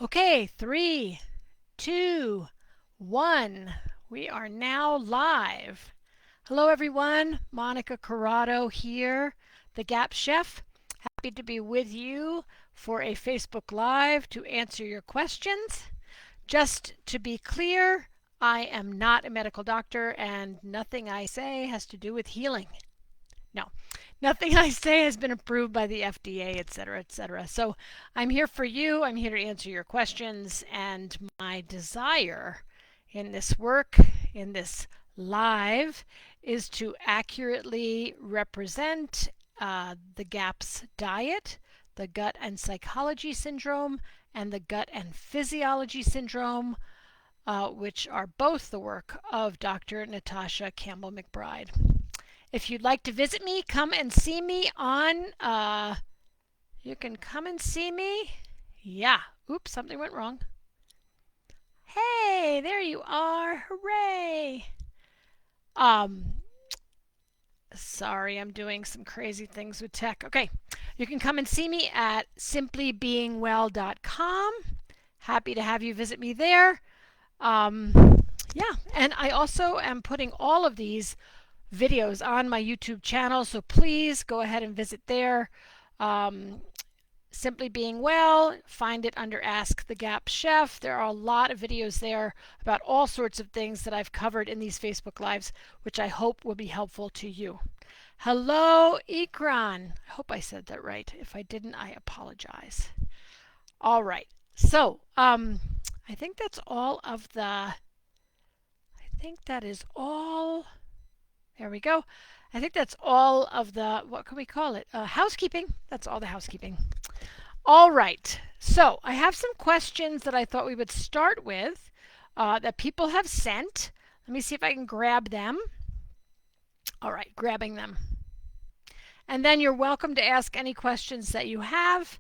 Okay, 3, 2, 1. We are now live. Hello, everyone. Monica Corrado here, the GAPS Chef. Happy to be with you for a Facebook Live to answer your questions. Just to be clear, I am not a medical doctor and nothing I say has to do with healing. No, nothing I say has been approved by the FDA, etc., etc. So I'm here for you. I'm here to answer your questions. And my desire in this work, in this live, is to accurately represent the GAPS diet, the gut and psychology syndrome, and the gut and physiology syndrome, which are both the work of Dr. Natasha Campbell-McBride. If you'd like to visit me, come and see me on, you can come and see me. Yeah. Oops, something went wrong. Hey, there you are. Hooray. Sorry, I'm doing some crazy things with tech. Okay. You can come and see me at simplybeingwell.com. Happy to have you visit me there. Yeah, and I also am putting all of these videos on my YouTube channel, so please go ahead and visit there. Simply Being Well, find it under Ask the GAPS Chef. There are a lot of videos there about all sorts of things that I've covered in these Facebook Lives, which I hope will be helpful to you. Hello, Ikran. I hope I said that right. If I didn't, I apologize. All right. So, I think that's all of the, I think that is all. There we go. I think that's all of the, what can we call it? Housekeeping. That's all the housekeeping. All right. So I have some questions that I thought we would start with that people have sent. Let me see if I can grab them. All right, grabbing them. And then you're welcome to ask any questions that you have.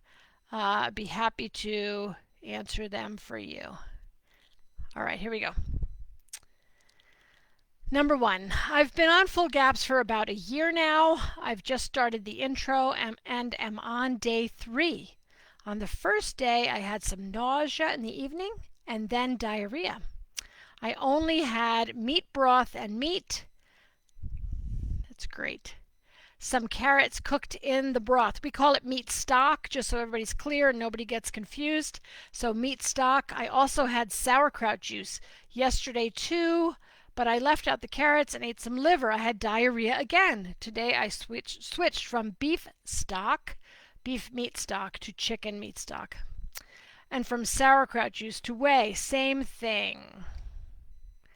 I'd be happy to answer them for you. All right, here we go. Number 1, I've been on Full GAPS for about a year now. I've just started the intro and am on day 3. On the first day, I had some nausea in the evening and then diarrhea. I only had meat broth and meat. That's great. Some carrots cooked in the broth. We call it meat stock, just so everybody's clear and nobody gets confused. So meat stock. I also had sauerkraut juice yesterday too, but I left out the carrots and ate some liver. I had diarrhea again. Today I switched from beef meat stock, to chicken meat stock. And from sauerkraut juice to whey, same thing.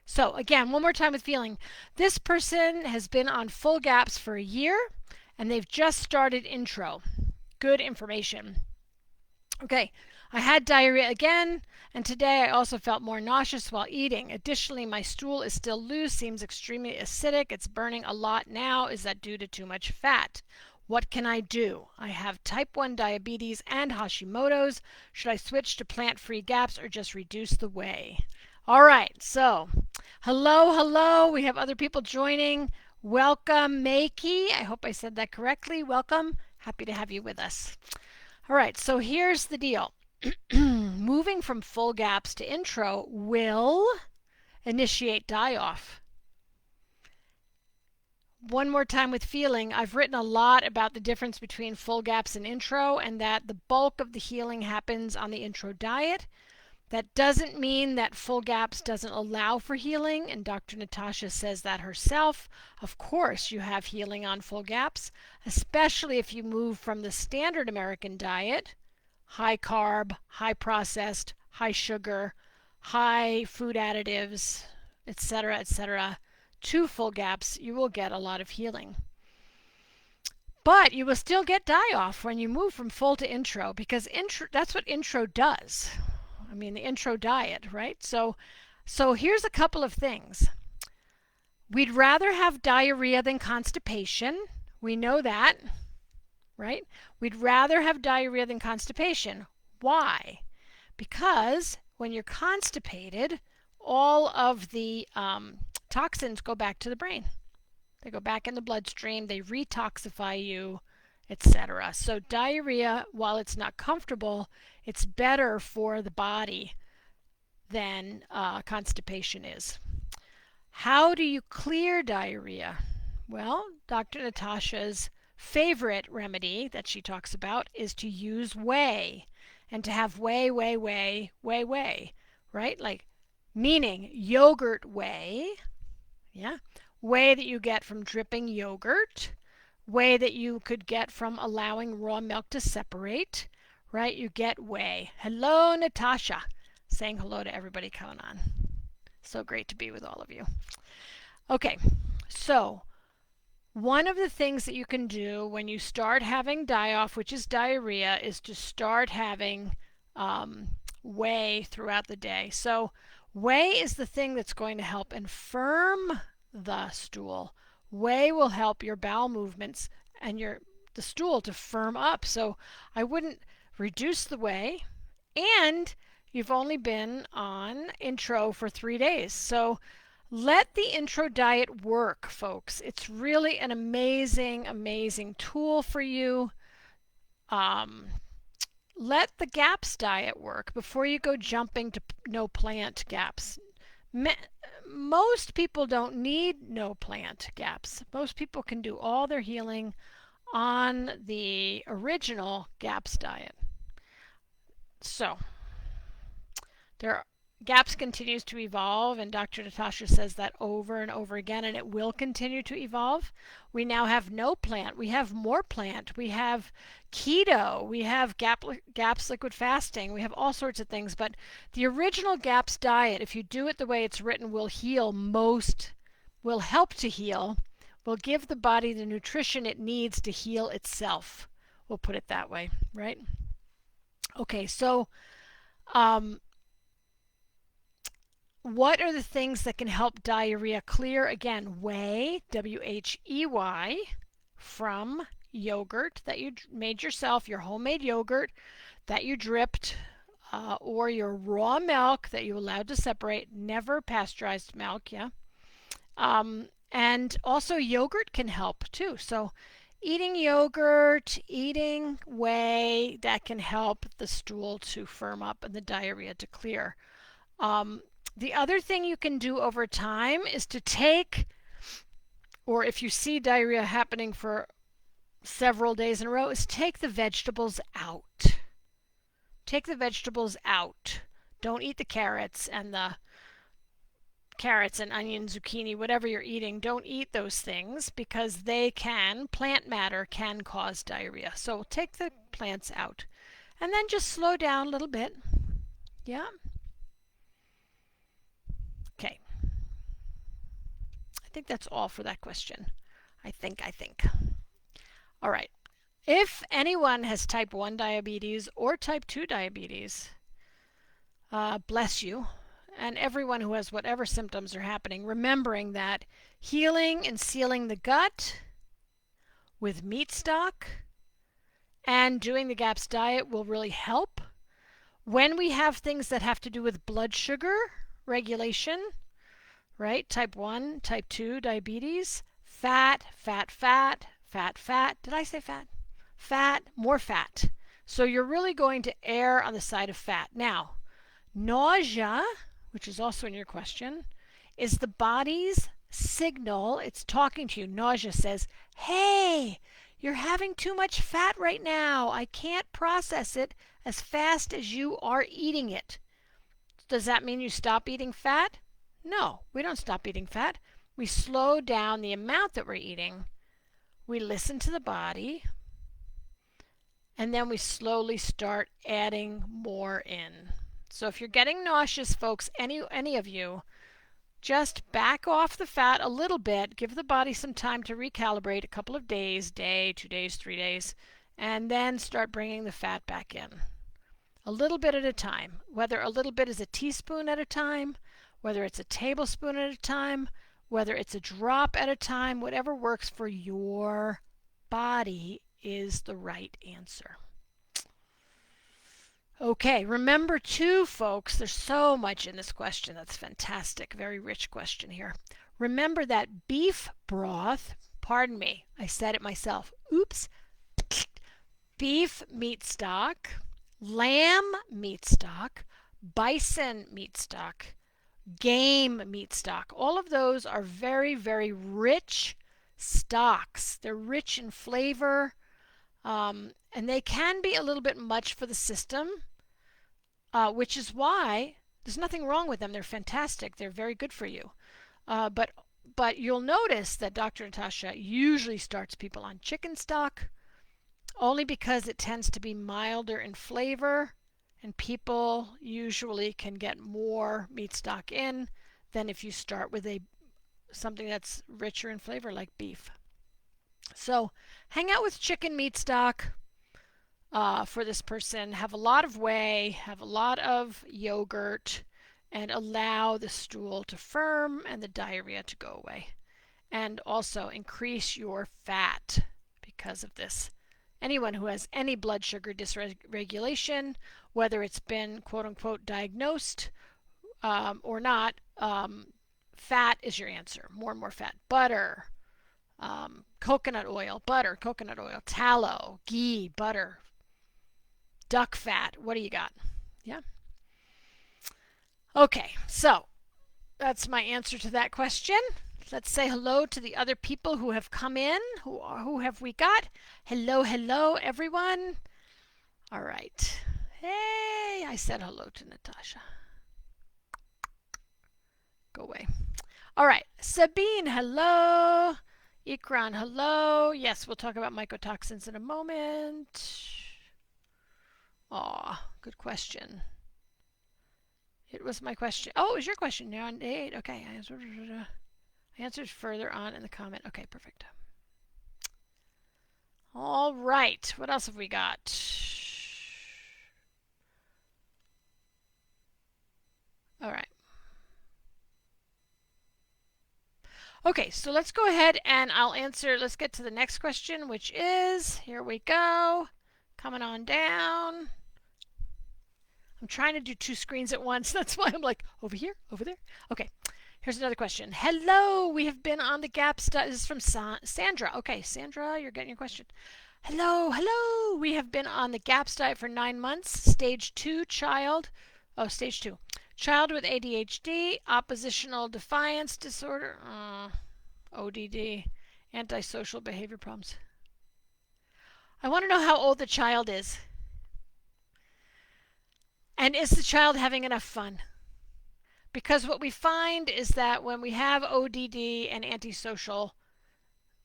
So again, one more time with feeling. This person has been on Full GAPS for a year and they've just started intro. Good information. Okay, I had diarrhea again, and today I also felt more nauseous while eating. Additionally, my stool is still loose, seems extremely acidic. It's burning a lot now. Is that due to too much fat? What can I do? I have type 1 diabetes and Hashimoto's. Should I switch to plant-free GAPS or just reduce the whey? All right, so hello. We have other people joining. Welcome, Makey. I hope I said that correctly. Welcome. Happy to have you with us. All right, so here's the deal. Moving from Full GAPS to intro will initiate die-off. One more time with feeling. I've written a lot about the difference between Full GAPS and intro, and that the bulk of the healing happens on the intro diet. That doesn't mean that Full GAPS doesn't allow for healing, and Dr. Natasha says that herself. Of course you have healing on Full GAPS, especially if you move from the standard American diet, high carb, high processed, high sugar, high food additives, etc., to Full GAPS. You will get a lot of healing. But you will still get die-off when you move from full to intro, because that's what intro does. I mean, the intro diet, right? So here's a couple of things. We'd rather have diarrhea than constipation. We know that, right? We'd rather have diarrhea than constipation. Why? Because when you're constipated, all of the toxins go back to the brain. They go back in the bloodstream. They retoxify you, etc. So diarrhea, while it's not comfortable, it's better for the body than constipation is. How do you clear diarrhea? Well, Dr. Natasha's favorite remedy that she talks about is to use whey and to have whey, whey, whey, whey, whey, right? Like meaning yogurt whey, yeah, whey that you get from dripping yogurt, whey that you could get from allowing raw milk to separate, right? You get whey. Hello, Natasha. Saying hello to everybody coming on. So great to be with all of you. Okay, so one of the things that you can do when you start having die-off, which is diarrhea, is to start having whey throughout the day. So whey is the thing that's going to help infirm the stool. Whey will help your bowel movements and the stool to firm up. So I wouldn't reduce the whey, and you've only been on intro for 3 days. So let the intro diet work, folks. It's really an amazing, amazing tool for you. Let the GAPS diet work before you go jumping to no plant GAPS. Most people don't need no plant GAPS. Most people can do all their healing on the original GAPS diet. So GAPS continues to evolve, and Dr. Natasha says that over and over again, and it will continue to evolve. We now have no plant. We have more plant. We have keto. We have GAPS liquid fasting. We have all sorts of things. But the original GAPS diet, if you do it the way it's written, will help to heal, will give the body the nutrition it needs to heal itself. We'll put it that way, right? Okay, so what are the things that can help diarrhea clear? Again, whey, W-H-E-Y, from yogurt that you made yourself, your homemade yogurt that you dripped, or your raw milk that you allowed to separate, never pasteurized milk, yeah. And also yogurt can help too. So eating yogurt, eating whey, that can help the stool to firm up and the diarrhea to clear. The other thing you can do over time is to take, or if you see diarrhea happening for several days in a row, is take the vegetables out. Take the vegetables out. Don't eat the carrots and onion, zucchini, whatever you're eating. Don't eat those things because plant matter can cause diarrhea. So take the plants out. And then just slow down a little bit. Yeah. Okay. I think that's all for that question. I think. All right. If anyone has type 1 diabetes or type 2 diabetes, bless you. And everyone who has whatever symptoms are happening, remembering that healing and sealing the gut with meat stock and doing the GAPS diet will really help. When we have things that have to do with blood sugar regulation, right? Type 1, type 2 diabetes, fat. Did I say fat? Fat, more fat. So you're really going to err on the side of fat. Now, nausea, which is also in your question, is the body's signal. It's talking to you. Nausea says, hey, you're having too much fat right now. I can't process it as fast as you are eating it. Does that mean you stop eating fat? No, we don't stop eating fat. We slow down the amount that we're eating. We listen to the body. And then we slowly start adding more in. So if you're getting nauseous, folks, any of you, just back off the fat a little bit. Give the body some time to recalibrate, a couple of days, day, 2 days, 3 days, and then start bringing the fat back in. A little bit at a time. Whether a little bit is a teaspoon at a time, whether it's a tablespoon at a time, whether it's a drop at a time, whatever works for your body is the right answer. Okay, remember too, folks, there's so much in this question. That's fantastic. Very rich question here. Remember that beef broth, pardon me, I said it myself. Oops. beef meat stock, lamb meat stock, bison meat stock, game meat stock. All of those are very, very rich stocks. They're rich in flavor, and they can be a little bit much for the system, which is why there's nothing wrong with them. They're fantastic. They're very good for you. But you'll notice that Dr. Natasha usually starts people on chicken stock only because it tends to be milder in flavor, and people usually can get more meat stock in than if you start with something that's richer in flavor like beef. So hang out with chicken meat stock for this person. Have a lot of whey, have a lot of yogurt, and allow the stool to firm and the diarrhea to go away. And also increase your fat because of this. Anyone who has any blood sugar dysregulation, whether it's been quote unquote diagnosed or not, fat is your answer. More and more fat. Butter, coconut oil, tallow, ghee, butter, duck fat. What do you got? Yeah. Okay, so that's my answer to that question. Let's say hello to the other people who have come in. Who have we got? Hello, hello, everyone. All right. Hey, I said hello to Natasha. Go away. All right. Sabine, hello. Ikran, hello. Yes, we'll talk about mycotoxins in a moment. Aw, good question. It was my question. Oh, it was your question. You're on day 8. Okay. I answered further on in the comment. Okay, perfect. All right. What else have we got? All right. Okay, so let's go ahead and I'll answer. Let's get to the next question, which is, here we go. Coming on down. I'm trying to do 2 screens at once. That's why I'm like, over here, over there. Okay, here's another question. Hello, we have been on the GAPS diet. This is from Sandra. Okay, Sandra, you're getting your question. Hello, hello. We have been on the GAPS diet for 9 months. Stage 2 child. Oh, stage 2. Child with ADHD, oppositional defiance disorder, ODD, antisocial behavior problems. I want to know how old the child is. And is the child having enough fun? Because what we find is that when we have ODD and antisocial,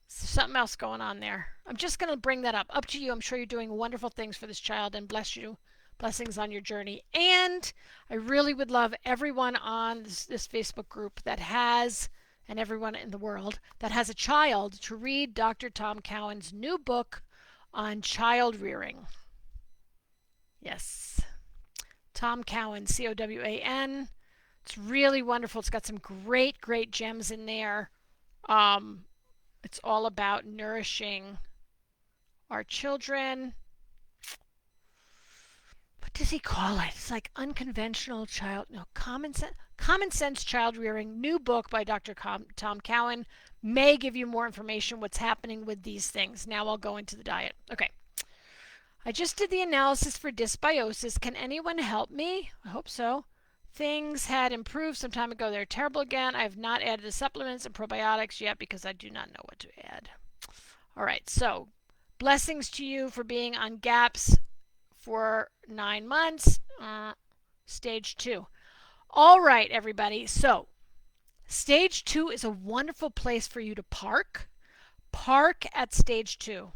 something else going on there. I'm just going to bring that up. Up to you. I'm sure you're doing wonderful things for this child, and bless you. Blessings on your journey. And I really would love everyone on this Facebook group that has, and everyone in the world that has a child, to read Dr. Tom Cowan's new book on child rearing. Yes. Tom Cowan, Cowan. It's really wonderful. It's got some great, great gems in there. It's all about nourishing our children. What does he call it? It's like unconventional common sense childrearing. New book by Dr. Tom Cowan may give you more information what's happening with these things. Now I'll go into the diet. Okay. I just did the analysis for dysbiosis. Can anyone help me? I hope so. Things had improved some time ago. They're terrible again. I have not added the supplements and probiotics yet because I do not know what to add. All right, so blessings to you for being on GAPS for 9 months. Stage 2. All right, everybody. So stage 2 is a wonderful place for you to park. Park at stage 2.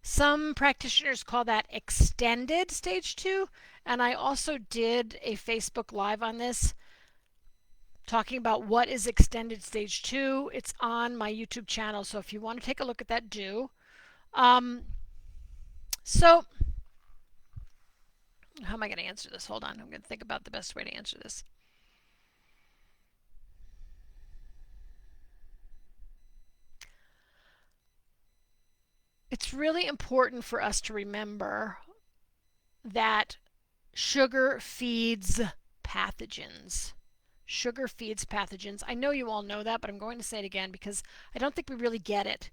Some practitioners call that extended stage 2, and I also did a Facebook Live on this, talking about what is extended stage 2. It's on my YouTube channel, so if you want to take a look at that, do. So, how am I going to answer this? Hold on, I'm going to think about the best way to answer this. It's really important for us to remember that sugar feeds pathogens. Sugar feeds pathogens. I know you all know that, but I'm going to say it again because I don't think we really get it.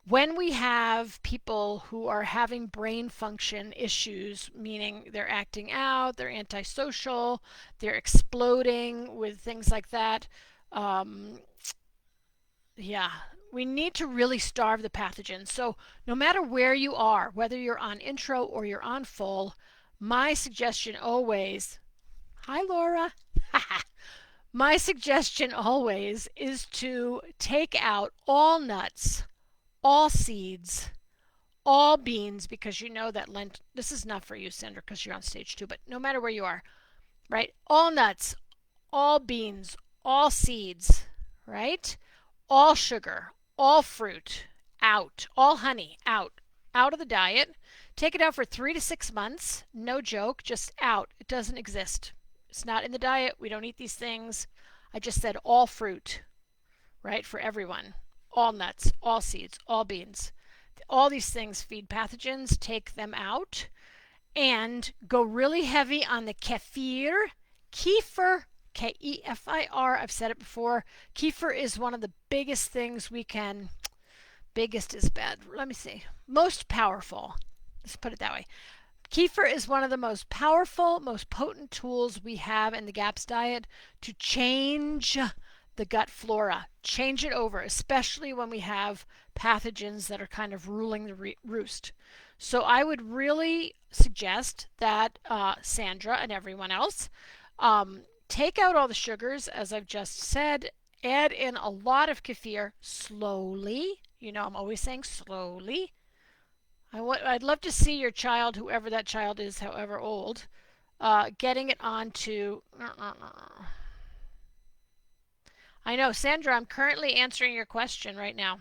When we have people who are having brain function issues, meaning they're acting out, they're antisocial, they're exploding with things like that, um, yeah, we need to really starve the pathogens. So no matter where you are, whether you're on intro or you're on full, my suggestion always, hi Laura, my suggestion always is to take out all nuts, all seeds, all beans, because you know that this is not for you, Sandra, because you're on stage 2, but no matter where you are, right? All nuts, all beans, all seeds, right? All sugar, all fruit, out. All honey, out. Out of the diet. Take it out for 3 to 6 months. No joke, just out. It doesn't exist. It's not in the diet. We don't eat these things. I just said all fruit, right, for everyone. All nuts, all seeds, all beans. All these things feed pathogens. Take them out and go really heavy on the kefir. Kefir, Kefir, I've said it before. Kefir is one of the biggest things we can, biggest is bad. Let me see. Most powerful. Let's put it that way. Kefir is one of the most powerful, most potent tools we have in the GAPS diet to change the gut flora, change it over, especially when we have pathogens that are kind of ruling the roost. So I would really suggest that Sandra and everyone else take out all the sugars, as I've just said, add in a lot of kefir slowly. You know, I'm always saying slowly. I'd love to see your child, whoever that child is, however old, getting it onto. I know, Sandra, I'm currently answering your question right now.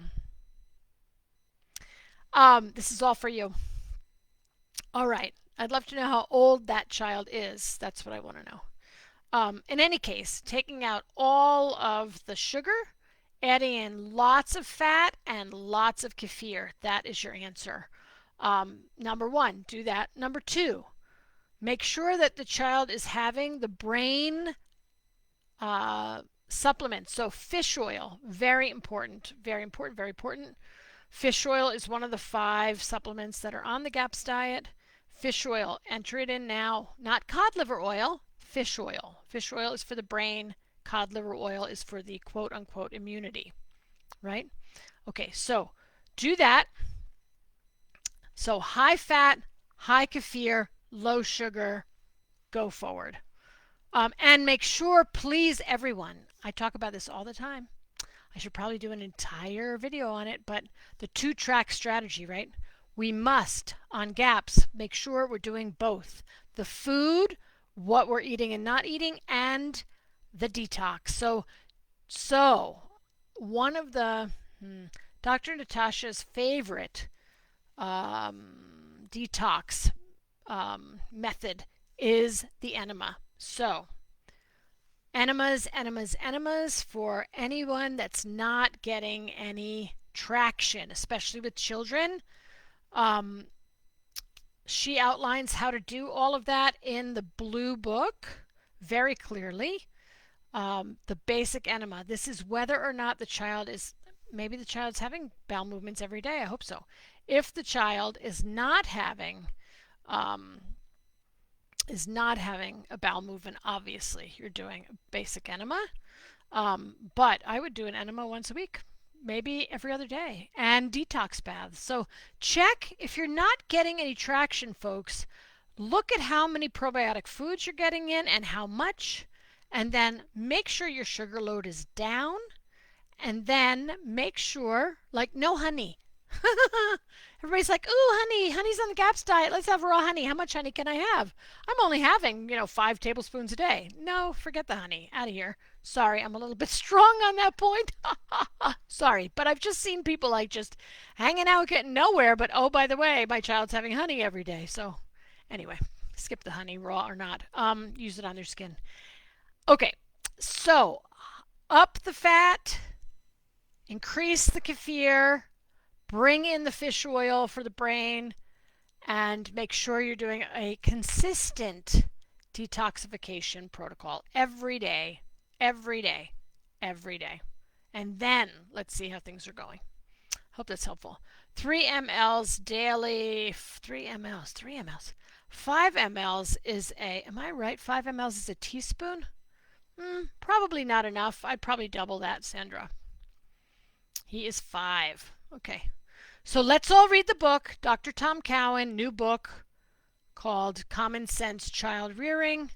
This is all for you. All right. I'd love to know how old that child is. That's what I want to know. In any case, taking out all of the sugar, adding in lots of fat and lots of kefir. That is your answer. Number 1, do that. Number 2, make sure that the child is having the brain supplements. So fish oil, very important, very important, very important. Fish oil is one of the 5 supplements that are on the GAPS diet. Fish oil, enter it in now. Not cod liver oil, fish oil. Fish oil is for the brain. Cod liver oil is for the quote unquote immunity, right? Okay, so do that. So high fat, high kefir, low sugar, go forward. And make sure, please, everyone, I talk about this all the time. I should probably do an entire video on it, but the 2-track strategy, right? We must, on GAPS, make sure we're doing both. The food, what we're eating and not eating, and the detox. So one of the Dr. Natasha's favorite detox method is the enema. So enemas, enemas, enemas for anyone that's not getting any traction, especially with children. She outlines how to do all of that in the blue book very clearly. The basic enema. This is whether or not the child is, maybe the child's having bowel movements every day. I hope so. If the child is not having a bowel movement, obviously you're doing a basic enema. But I would do an enema once a week, maybe every other day, and detox baths. So check if you're not getting any traction, folks. Look at how many probiotic foods you're getting in and how much, and then make sure your sugar load is down, and then make sure, like, no honey. Everybody's like, ooh, honey's on the GAPS diet. Let's have raw honey. How much honey can I have? I'm only having, 5 tablespoons a day. No, forget the honey. Out of here. Sorry, I'm a little bit strong on that point. Sorry, but I've just seen people like just hanging out, getting nowhere. But oh, by the way, my child's having honey every day. So anyway, skip the honey, raw or not. Use it on their skin. Okay, so up the fat, increase the kefir, bring in the fish oil for the brain, and make sure you're doing a consistent detoxification protocol every day, every day, every day. And then let's see how things are going. Hope that's helpful. 3 mLs daily. 3 mLs. 3 mLs. 5 mLs is a, am I right? 5 mLs is a teaspoon? Probably not enough. I'd probably double that, Sandra. He is 5. Okay. So let's all read the book. Dr. Tom Cowan, new book called Commonsense Childrearing.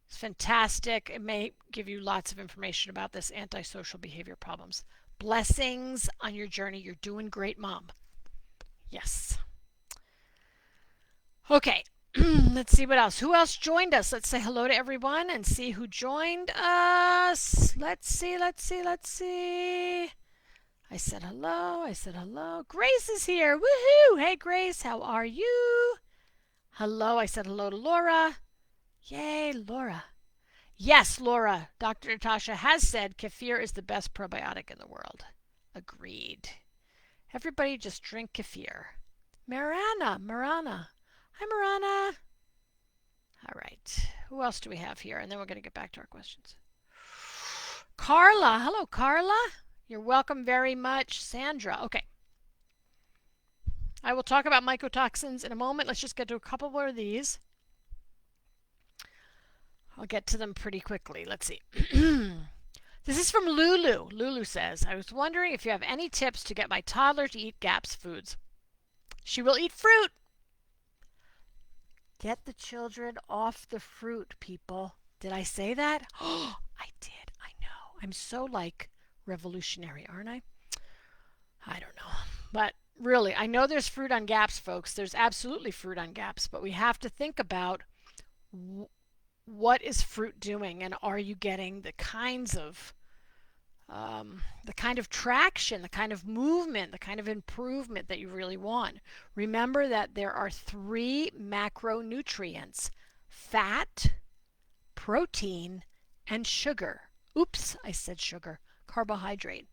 It's fantastic. It may give you lots of information about this antisocial behavior problems. Blessings on your journey. You're doing great, Mom. Yes. Okay. Let's see what else. Who else joined us? Let's say hello to everyone and see who joined us. Let's see. I said hello. Grace is here. Woohoo! Hey, Grace, how are you? Hello. I said hello to Laura. Yay, Laura. Yes, Laura. Dr. Natasha has said kefir is the best probiotic in the world. Agreed. Everybody just drink kefir. Marana. Hi, Marana. All right. Who else do we have here? And then we're going to get back to our questions. Carla. Hello, Carla. You're welcome very much. Sandra. Okay. I will talk about mycotoxins in a moment. Let's just get to a couple more of these. I'll get to them pretty quickly. Let's see. This is from Lulu. Lulu says, I was wondering if you have any tips to get my toddler to eat GAPS foods. She will eat fruit. Get the children off the fruit, people. Did I say that? Oh, I did. I know. I'm so revolutionary, aren't I? I don't know. But really, I know there's fruit on GAPS, folks. There's absolutely fruit on GAPS, but we have to think about what is fruit doing, and are you getting the kind of traction, the kind of movement, the kind of improvement that you really want. Remember that there are 3 macronutrients: fat, protein, and sugar. Oops, I said sugar. Carbohydrate,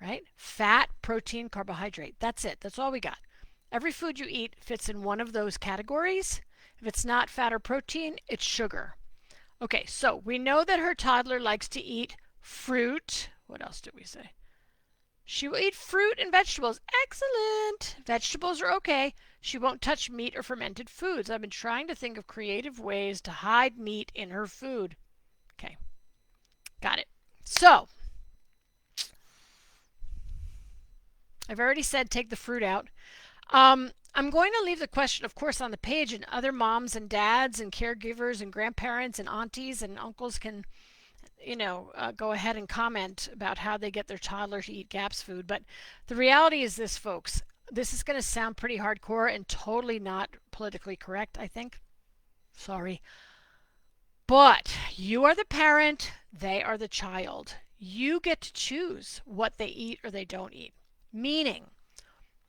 right? Fat, protein, carbohydrate. That's it. That's all we got. Every food you eat fits in one of those categories. If it's not fat or protein, it's sugar. Okay, so we know that her toddler likes to eat fruit. What else did we say? She will eat fruit and vegetables. Excellent. Vegetables are okay. She won't touch meat or fermented foods. I've been trying to think of creative ways to hide meat in her food. Okay, got it. So, I've already said take the fruit out. I'm going to leave the question, of course, on the page, and other moms and dads and caregivers and grandparents and aunties and uncles can, go ahead and comment about how they get their toddler to eat GAPS food. But the reality is this, folks. This is going to sound pretty hardcore and totally not politically correct, I think. Sorry. But you are the parent. They are the child. You get to choose what they eat or they don't eat. Meaning,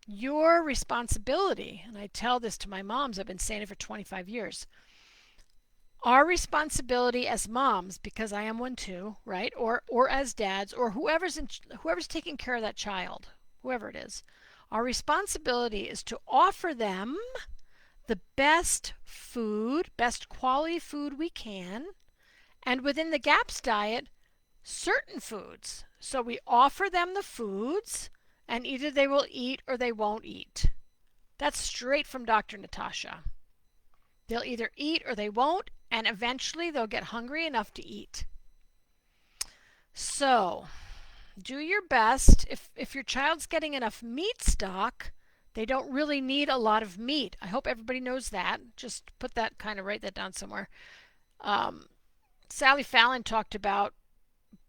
your responsibility, and I tell this to my moms, I've been saying it for 25 years, our responsibility as moms, because I am one too, right? Or as dads, or whoever's taking care of that child, whoever it is, our responsibility is to offer them the best food, best quality food we can, and within the GAPS diet, certain foods. So we offer them the foods, and either they will eat or they won't eat. That's straight from Dr. Natasha. They'll either eat or they won't, and eventually they'll get hungry enough to eat. So, do your best. If your child's getting enough meat stock, they don't really need a lot of meat. I hope everybody knows that. Just write that down somewhere. Sally Fallon talked about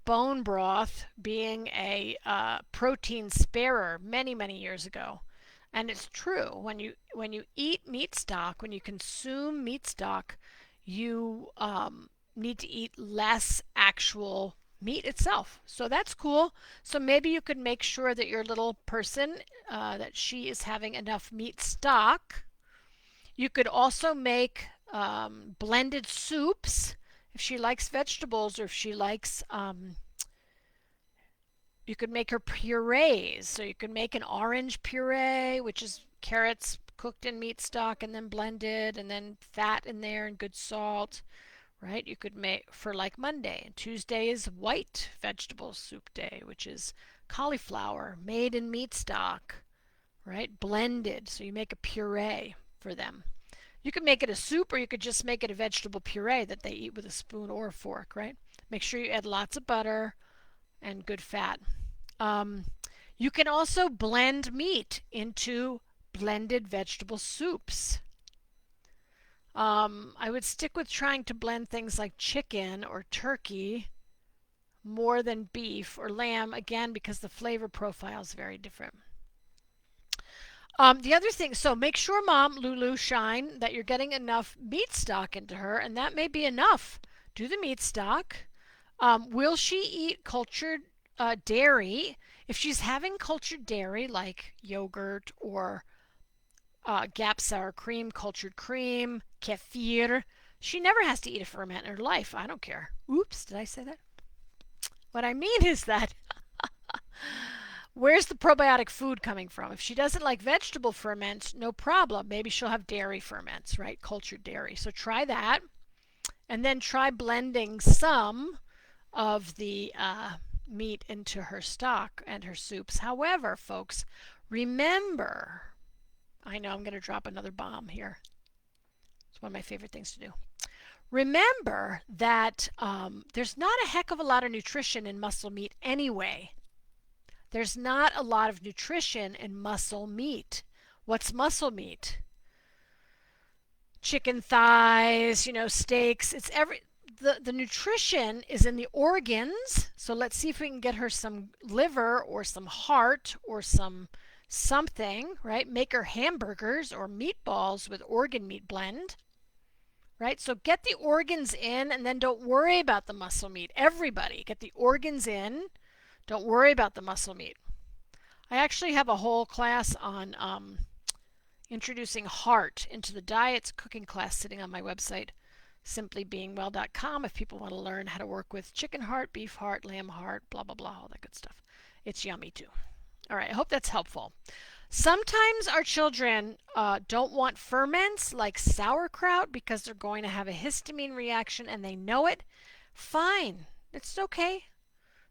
bone broth being a protein sparer many, many years ago. And it's true. When you eat meat stock, when you consume meat stock, you need to eat less actual meat itself. So that's cool. So maybe you could make sure that your little person, that she is having enough meat stock. You could also make blended soups if she likes vegetables, or if she likes, you could make her purees. So you could make an orange puree, which is carrots cooked in meat stock and then blended, and then fat in there and good salt, right? You could make for like Monday. And Tuesday is white vegetable soup day, which is cauliflower made in meat stock, right? Blended, so you make a puree for them. You could make it a soup, or you could just make it a vegetable puree that they eat with a spoon or a fork, right? Make sure you add lots of butter and good fat. Um, you can also blend meat into blended vegetable soups. I would stick with trying to blend things like chicken or turkey more than beef or lamb, again, because the flavor profile is very different. The other thing, so make sure, Mom, Lulu, Shine, that you're getting enough meat stock into her, and that may be enough. Do the meat stock. Will she eat cultured dairy? If she's having cultured dairy, like yogurt or GAPS sour cream, cultured cream, Kefir, she never has to eat a ferment in her life. I don't care. Oops, did I say that? What I mean is that where's the probiotic food coming from? If she doesn't like vegetable ferments, no problem. Maybe she'll have dairy ferments, right? Cultured dairy. So try that. And then try blending some of the meat into her stock and her soups. However, folks, remember, I know I'm going to drop another bomb here. It's one of my favorite things to do. Remember that there's not a heck of a lot of nutrition in muscle meat anyway. There's not a lot of nutrition in muscle meat. What's muscle meat? Chicken thighs, steaks. It's the nutrition is in the organs. So let's see if we can get her some liver or some heart or something, right? Make her hamburgers or meatballs with organ meat blend, right? So get the organs in, and then don't worry about the muscle meat. Everybody, get the organs in. Don't worry about the muscle meat. I actually have a whole class on introducing heart into the diet. It's a cooking class sitting on my website, simplybeingwell.com, if people want to learn how to work with chicken heart, beef heart, lamb heart, blah, blah, blah, all that good stuff. It's yummy too. All right, I hope that's helpful. Sometimes our children don't want ferments like sauerkraut because they're going to have a histamine reaction and they know it. Fine, it's okay.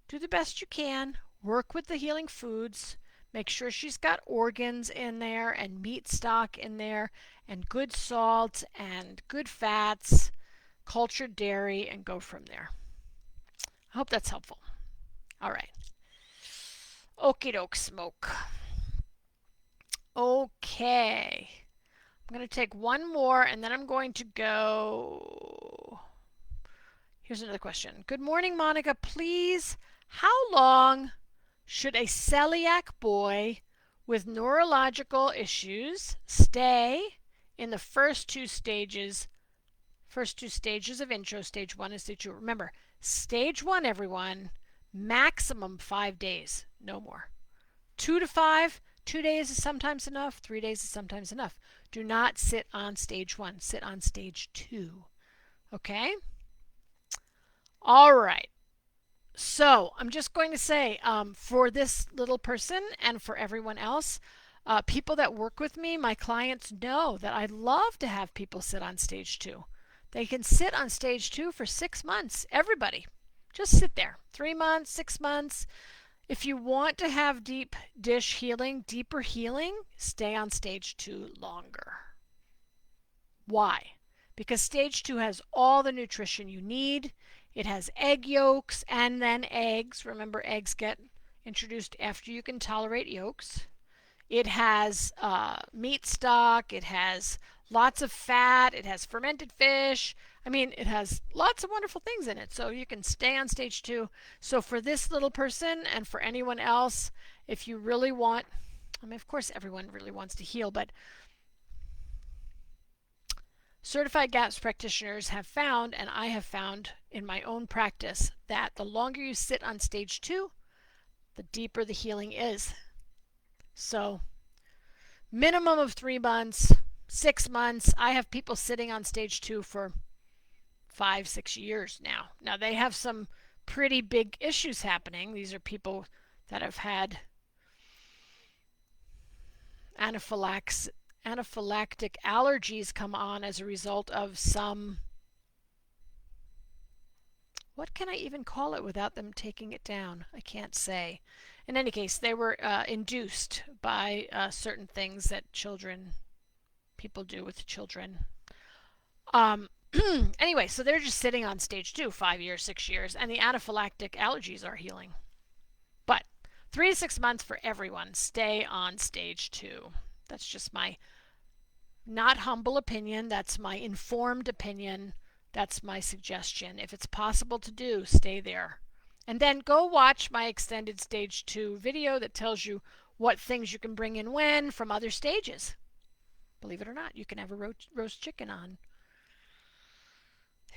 Do the best you can. Work with the healing foods. Make sure she's got organs in there and meat stock in there and good salt and good fats, cultured dairy, and go from there. I hope that's helpful. All right. Okie doke smoke. Okay. I'm going to take one more and then I'm going to go. Here's another question. Good morning, Monica. Please, how long should a celiac boy with neurological issues stay in the first two stages of intro, stage 1 and stage 2? Remember, stage 1, everyone, maximum 5 days, no more. 2 to 5, 2 days is sometimes enough, 3 days is sometimes enough. Do not sit on stage 1, sit on stage 2. Okay? All right. So I'm just going to say, for this little person and for everyone else, people that work with me, my clients know that I love to have people sit on stage 2. They can sit on stage 2 for 6 months. Everybody. Just sit there. 3 months, 6 months. If you want to have deep dish healing, deeper healing, stay on stage 2 longer. Why? Because stage 2 has all the nutrition you need. It has egg yolks and then eggs. Remember, eggs get introduced after you can tolerate yolks. It has meat stock. It has lots of fat. It has fermented fish. I mean, it has lots of wonderful things in it. So you can stay on stage 2. So for this little person and for anyone else, if you really want, I mean, of course, everyone really wants to heal, but certified GAPS practitioners have found, and I have found in my own practice, that the longer you sit on stage 2, the deeper the healing is. So, minimum of 3 months, 6 months. I have people sitting on stage 2 for 5, 6 years now. Now, they have some pretty big issues happening. These are people that have had anaphylactic allergies come on as a result of some, what can I even call it without them taking it down? I can't say. In any case, they were induced by certain things that people do with children. Um, anyway, so they're just sitting on stage 2, 5 years, 6 years, and the anaphylactic allergies are healing. But 3 to 6 months for everyone. Stay on stage 2. That's just my not humble opinion. That's my informed opinion. That's my suggestion. If it's possible to do, stay there. And then go watch my extended stage 2 video that tells you what things you can bring in when from other stages. Believe it or not, you can have a roast chicken on.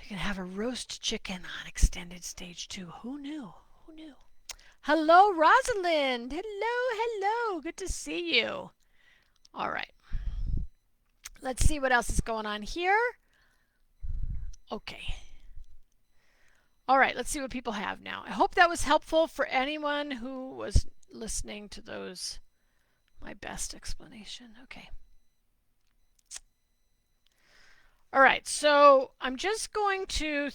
You can have a roast chicken on extended stage 2. Who knew? Who knew? Hello, Rosalind. Hello. Good to see you. All right. Let's see what else is going on here. Okay. All right, let's see what people have now. I hope that was helpful for anyone who was listening to those. My best explanation. Okay. All right, so I'm just going to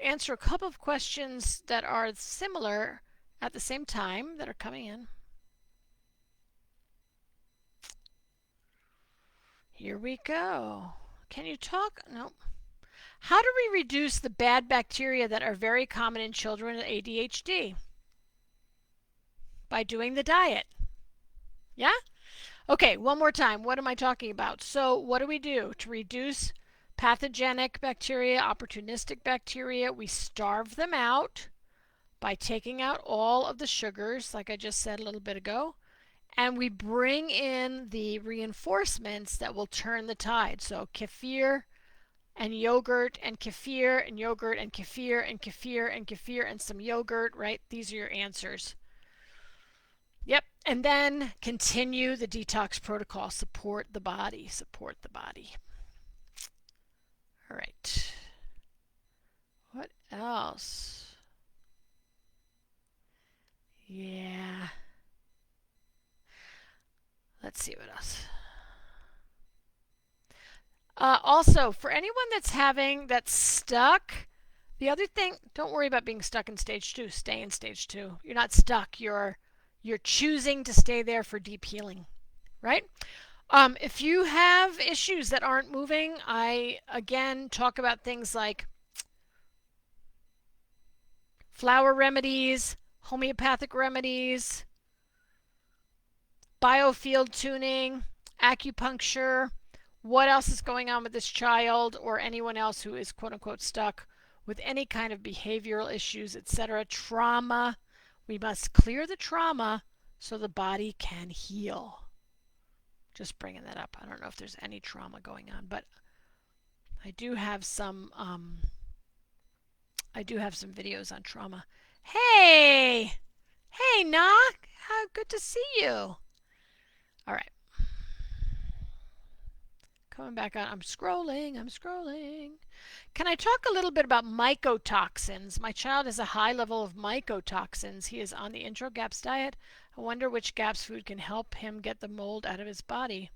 answer a couple of questions that are similar at the same time that are coming in. Here we go. Can you talk? No. How do we reduce the bad bacteria that are very common in children with ADHD? By doing the diet. Yeah? Okay, one more time. What am I talking about? So what do we do to reduce pathogenic bacteria, opportunistic bacteria? We starve them out by taking out all of the sugars, like I just said a little bit ago, and we bring in the reinforcements that will turn the tide. So kefir and yogurt and kefir and yogurt and kefir and kefir and kefir and some yogurt, right? These are your answers. Yep. And then continue the detox protocol. Support the body. Support the body. All right. What else? Yeah. Let's see what else. Also, for anyone that's stuck, the other thing, don't worry about being stuck in stage 2. Stay in stage 2. You're not stuck. You're choosing to stay there for deep healing, right? If you have issues that aren't moving, I again talk about things like flower remedies, homeopathic remedies, biofield tuning, acupuncture. What else is going on with this child or anyone else who is quote unquote stuck with any kind of behavioral issues, etc. Trauma. We must clear the trauma so the body can heal. Just bringing that up. I don't know if there's any trauma going on, but I do have some videos on trauma. Hey, Knock. How good to see you. All right. Coming back on. I'm scrolling. Can I talk a little bit about mycotoxins? My child has a high level of mycotoxins. He is on the intro GAPS diet. I wonder which GAPS food can help him get the mold out of his body.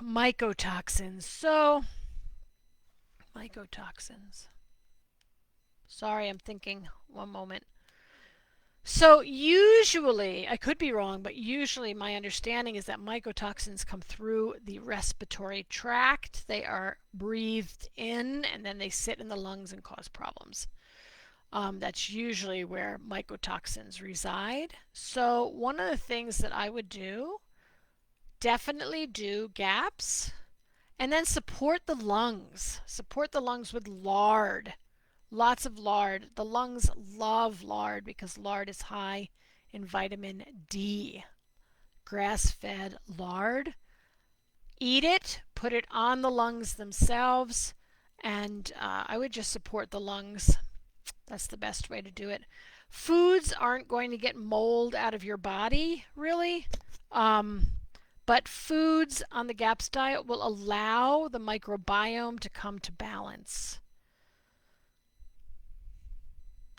Mycotoxins. So, mycotoxins. Sorry, I'm thinking. One moment. So usually, I could be wrong, but usually my understanding is that mycotoxins come through the respiratory tract. They are breathed in and then they sit in the lungs and cause problems. That's usually where mycotoxins reside. So one of the things that I would do, definitely do GAPS, and then support the lungs. Support the lungs with lard. Lots of lard. The lungs love lard because lard is high in vitamin D. Grass-fed lard. Eat it, put it on the lungs themselves, and I would just support the lungs. That's the best way to do it. Foods aren't going to get mold out of your body, really. But foods on the GAPS diet will allow the microbiome to come to balance.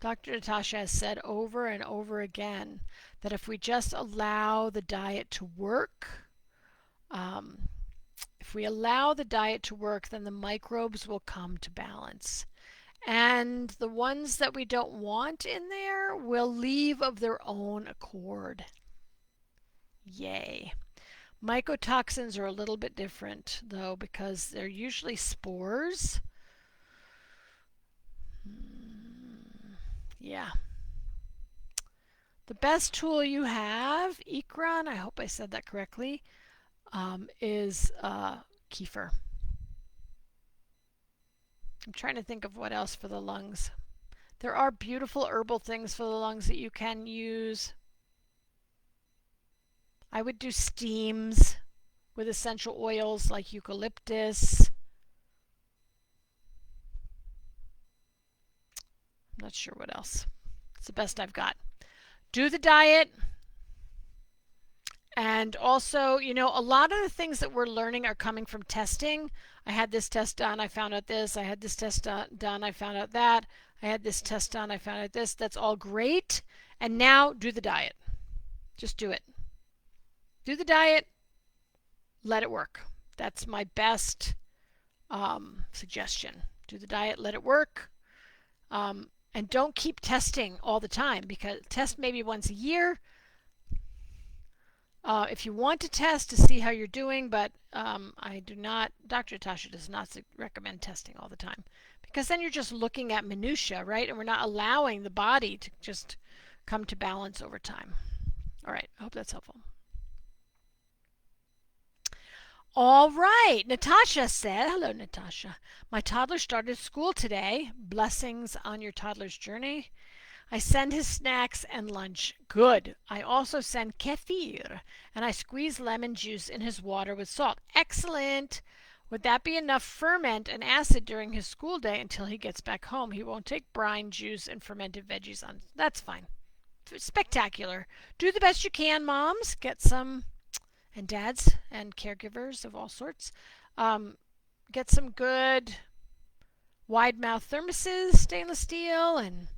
Dr. Natasha has said over and over again that if we just allow the diet to work, then the microbes will come to balance. And the ones that we don't want in there will leave of their own accord. Yay. Mycotoxins are a little bit different, though, because they're usually spores. Yeah. The best tool you have, Ikran, I hope I said that correctly, is Kefir. I'm trying to think of what else for the lungs. There are beautiful herbal things for the lungs that you can use. I would do steams with essential oils like eucalyptus. I'm not sure what else. It's the best I've got. Do the diet. And also, you know, a lot of the things that we're learning are coming from testing. I had this test done, I found out this. I had this test done, I found out that. I had this test done, I found out this. That's all great. And now do the diet. Just do it. Do the diet. Let it work. That's my best suggestion. Do the diet, let it work. And don't keep testing all the time, because test maybe once a year. If you want to test to see how you're doing, but I do not, Dr. Natasha does not recommend testing all the time, because then you're just looking at minutia, right? And we're not allowing the body to just come to balance over time. All right, I hope that's helpful. All right, Natasha said, hello, Natasha. My toddler started school today. Blessings on your toddler's journey. I send his snacks and lunch. Good. I also send kefir, and I squeeze lemon juice in his water with salt. Excellent. Would that be enough ferment and acid during his school day until he gets back home? He won't take brine juice and fermented veggies on. That's fine. Spectacular. Do the best you can, moms. Get some, and dads and caregivers of all sorts. Get some good wide mouth thermoses, stainless steel, and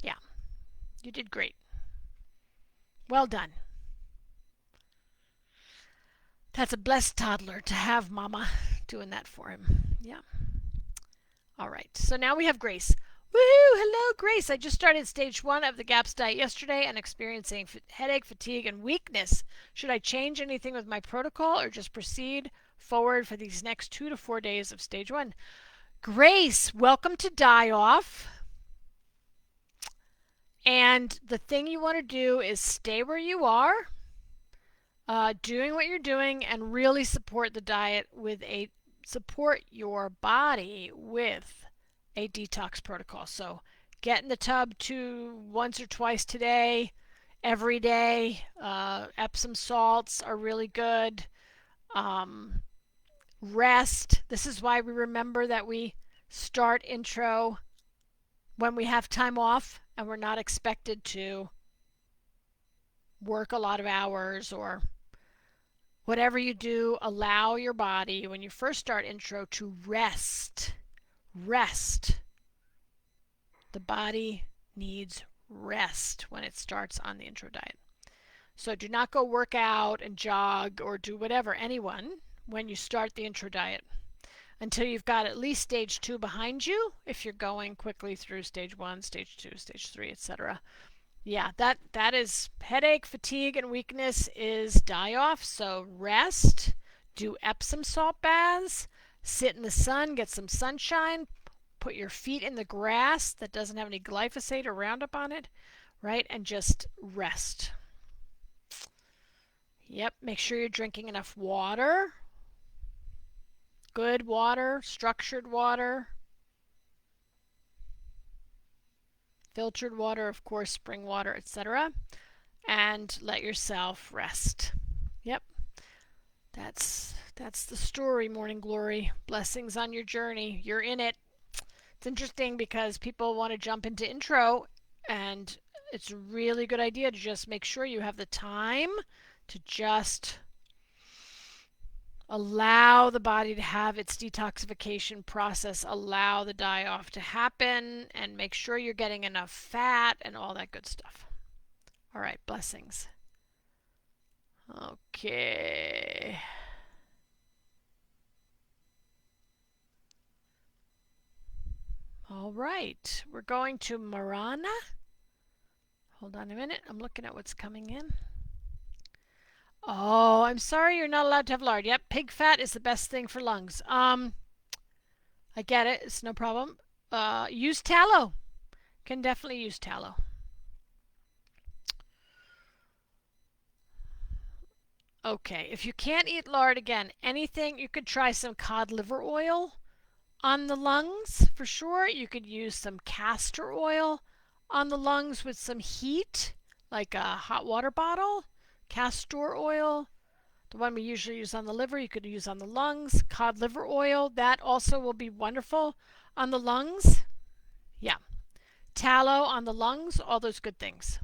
yeah, you did great. Well done. That's a blessed toddler to have mama doing that for him. Yeah. All right. So now we have Grace. Woohoo! Hello, Grace. I just started stage 1 of the GAPS diet yesterday and experiencing headache, fatigue, and weakness. Should I change anything with my protocol or just proceed forward for these next 2 to 4 days of stage 1? Grace, welcome to Die Off. And the thing you want to do is stay where you are, doing what you're doing, and really support the diet with support your body with a detox protocol. So get in the tub once or twice today, every day. Epsom salts are really good. Rest. This is why we remember that we start intro when we have time off and we're not expected to work a lot of hours or whatever you do. Allow your body, when you first start intro, to rest. Rest. The body needs rest when it starts on the intro diet. So do not go work out and jog or do whatever, anyone, when you start the intro diet, until you've got at least stage 2 behind you, if you're going quickly through stage 1, stage 2, stage 3, etc. Yeah, that is headache, fatigue, and weakness is die off. So rest, do Epsom salt baths, sit in the sun, get some sunshine, put your feet in the grass that doesn't have any glyphosate or Roundup on it, right? And just rest. Yep, make sure you're drinking enough water. Good water, structured water, filtered water, of course, spring water, etc. And let yourself rest. Yep. That's the story, Morning Glory. Blessings on your journey. You're in it. It's interesting because people want to jump into intro, and it's a really good idea to just make sure you have the time to just allow the body to have its detoxification process, allow the die-off to happen, and make sure you're getting enough fat and all that good stuff. All right, blessings. Okay. All right, we're going to Marana. Hold on a minute. I'm looking at what's coming in. Oh, I'm sorry you're not allowed to have lard. Yep, pig fat is the best thing for lungs. I get it. It's no problem. Use tallow. Can definitely use tallow. Okay, if you can't eat lard again, anything, you could try some cod liver oil on the lungs for sure. You could use some castor oil on the lungs with some heat, like a hot water bottle. Castor oil, the one we usually use on the liver, you could use on the lungs. Cod liver oil, that also will be wonderful on the lungs. Yeah. Tallow on the lungs, all those good things.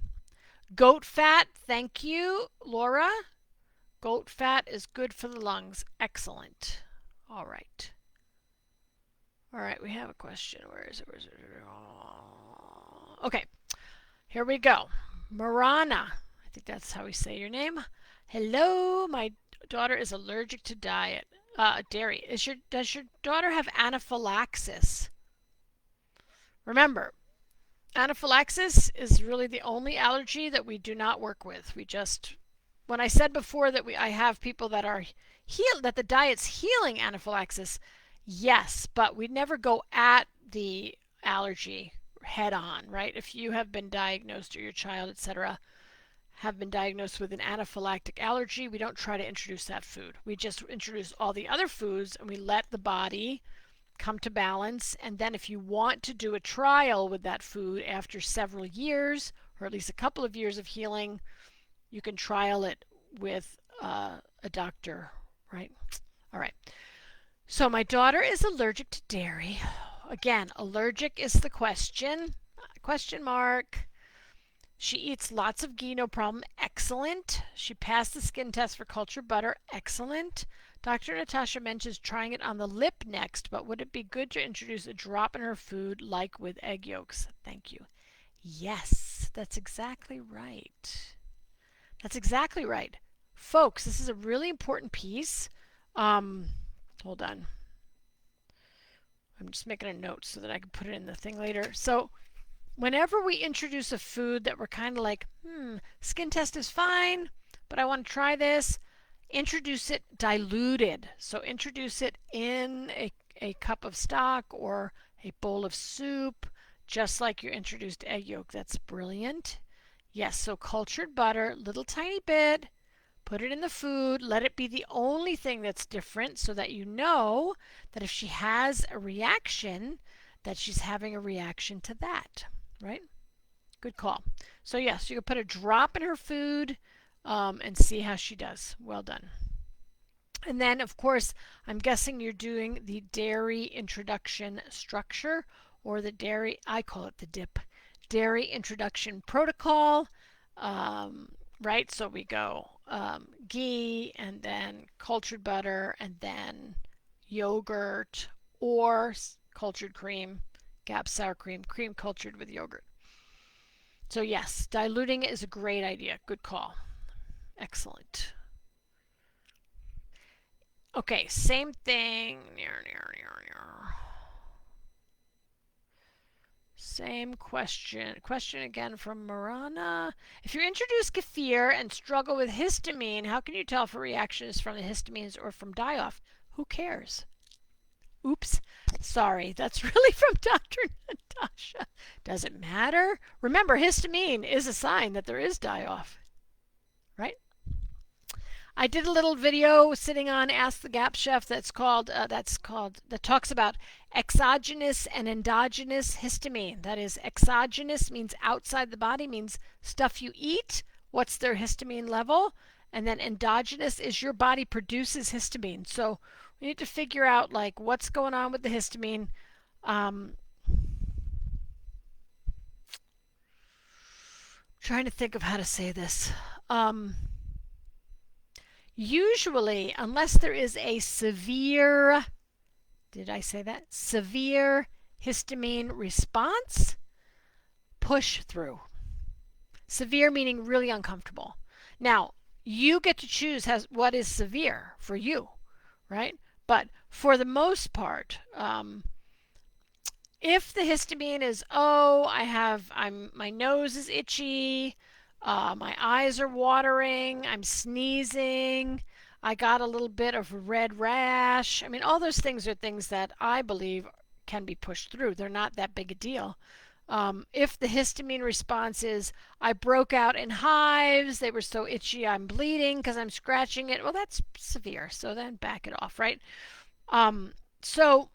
Goat fat, thank you, Laura. Goat fat is good for the lungs. Excellent. All right. All right, we have a question. Where is it? Where is it? Okay, here we go. Marana. I think that's how we say your name. Hello, my daughter is allergic to dairy. Does your daughter have anaphylaxis? Remember, anaphylaxis is really the only allergy that we do not work with. When I said before that I have people that are that the diet's healing anaphylaxis, yes, but we never go at the allergy head on, right? If you have been diagnosed or your child, etc., have been diagnosed with an anaphylactic allergy, we don't try to introduce that food. We just introduce all the other foods and we let the body come to balance. And then if you want to do a trial with that food after several years, or at least a couple of years of healing, you can trial it with a doctor, right? All right. So my daughter is allergic to dairy. Again, allergic is the question. Question mark. She eats lots of ghee, no problem. Excellent. She passed the skin test for cultured butter. Excellent. Dr. Natasha mentions trying it on the lip next, but would it be good to introduce a drop in her food like with egg yolks? Thank you. Yes, that's exactly right. That's exactly right. Folks, this is a really important piece. Hold on. I'm just making a note so that I can put it in the thing later. So whenever we introduce a food that we're kind of like, skin test is fine, but I want to try this, introduce it diluted. So introduce it in a cup of stock or a bowl of soup, just like you introduced egg yolk. That's brilliant. Yes, so cultured butter, little tiny bit, put it in the food, let it be the only thing that's different so that you know that if she has a reaction, that she's having a reaction to that, right? Good call. So yes, you can put a drop in her food and see how she does. Well done. And then, of course, I'm guessing you're doing the dairy introduction structure or the dairy, I call it the DIP, dairy introduction protocol, right? So we go ghee and then cultured butter and then yogurt or cultured cream, GAPS sour cream, cream cultured with yogurt. So yes, diluting is a great idea. Good call. Excellent. Okay, same thing. Same question. Question again from Marana. If you introduce kefir and struggle with histamine, how can you tell if a reaction is from the histamines or from die-off? Who cares? Oops. Sorry, that's really from Dr. Natasha. Does it matter? Remember, histamine is a sign that there is die-off, right? I did a little video sitting on Ask the GAPS Chef that talks about exogenous and endogenous histamine. That is, exogenous means outside the body, means stuff you eat. What's their histamine level? And then endogenous is your body produces histamine. So we need to figure out like what's going on with the histamine. Trying to think of how to say this. Usually, unless there is a severe, did I say that? Severe histamine response, push through. Severe meaning really uncomfortable. Now, you get to choose what is severe for you, right? But for the most part, if the histamine is, oh, my nose is itchy, my eyes are watering, I'm sneezing, I got a little bit of a red rash. I mean, all those things are things that I believe can be pushed through. They're not that big a deal. If the histamine response is, I broke out in hives, they were so itchy, I'm bleeding because I'm scratching it, well, that's severe. So then back it off, right? So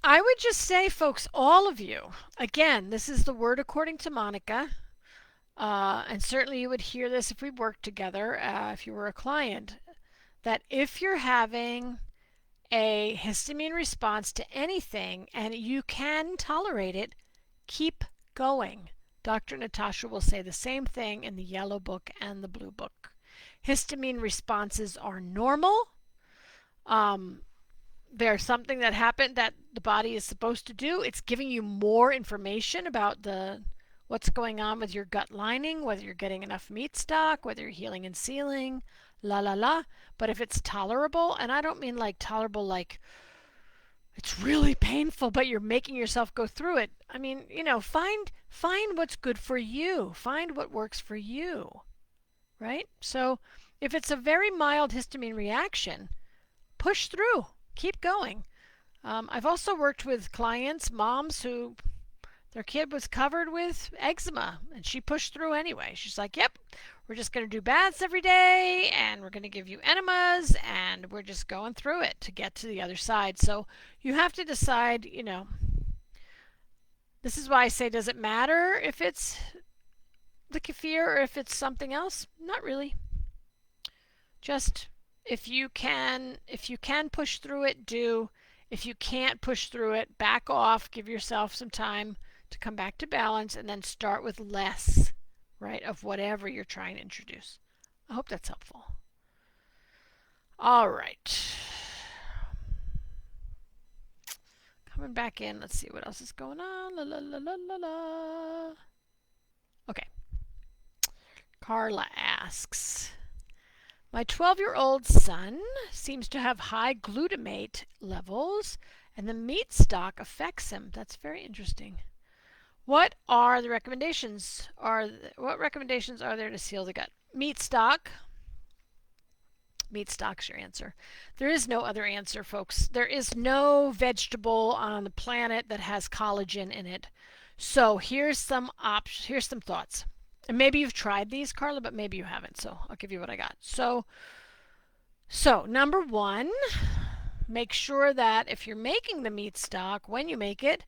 I would just say, folks, all of you, again, this is the word according to Monica, and certainly you would hear this if we worked together, if you were a client, that if you're having a histamine response to anything and you can tolerate it, keep going. Dr. Natasha will say the same thing in the yellow book and the blue book. Histamine responses are normal. There's something that happened that the body is supposed to do. It's giving you more information about what's going on with your gut lining, whether you're getting enough meat stock, whether you're healing and sealing, la la la. But if it's tolerable, and I don't mean like tolerable like it's really painful, but you're making yourself go through it. I mean, find what's good for you. Find what works for you, right? So if it's a very mild histamine reaction, push through. Keep going. I've also worked with clients, moms who their kid was covered with eczema and she pushed through anyway. She's like, yep, we're just going to do baths every day and we're going to give you enemas and we're just going through it to get to the other side. So you have to decide, this is why I say, does it matter if it's the kefir or if it's something else? Not really. Just if you can push through it, do. If you can't push through it, back off, give yourself some time to come back to balance, and then start with less, right, of whatever you're trying to introduce. I hope that's helpful. All right. Coming back in, let's see what else is going on. La, la, la, la, la, la. Okay. Carla asks, my 12-year-old son seems to have high glutamate levels, and the meat stock affects him. That's very interesting. What are the recommendations? What recommendations are there to seal the gut? Meat stock. Meat stock's your answer. There is no other answer, folks. There is no vegetable on the planet that has collagen in it. So here's some thoughts. And maybe you've tried these, Carla, but maybe you haven't. So I'll give you what I got. So number one, make sure that if you're making the meat stock, when you make it,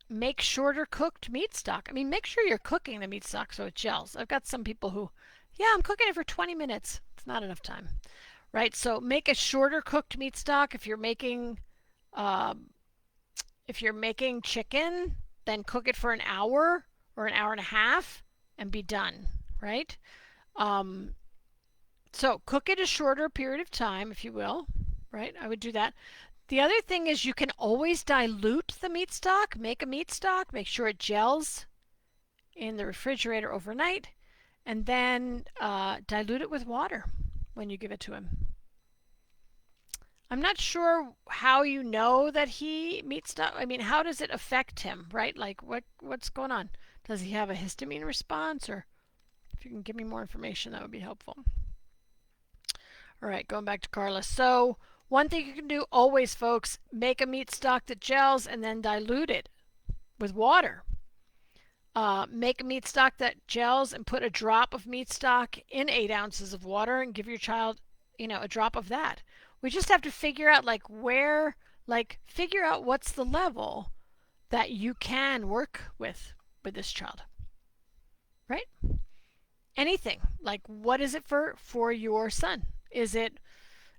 make shorter cooked meat stock. I mean, make sure you're cooking the meat stock so it gels. I've got some people who, I'm cooking it for 20 minutes. It's not enough time, right? So make a shorter cooked meat stock. If you're making chicken, then cook it for an hour or an hour and a half and be done, right? So cook it a shorter period of time, if you will, right? I would do that. The other thing is you can always dilute the meat stock. Make a meat stock, make sure it gels in the refrigerator overnight, and then dilute it with water when you give it to him. I'm not sure how you know that meat stock. I mean, how does it affect him, right? Like what's going on? Does he have a histamine response? Or if you can give me more information, that would be helpful. All right, going back to Carla. So one thing you can do always, folks, make a meat stock that gels and then dilute it with water. Make a meat stock that gels and put a drop of meat stock in 8 ounces of water and give your child, a drop of that. We just have to figure out figure out what's the level that you can work with this child, right? Anything, like what is it for your son? Is it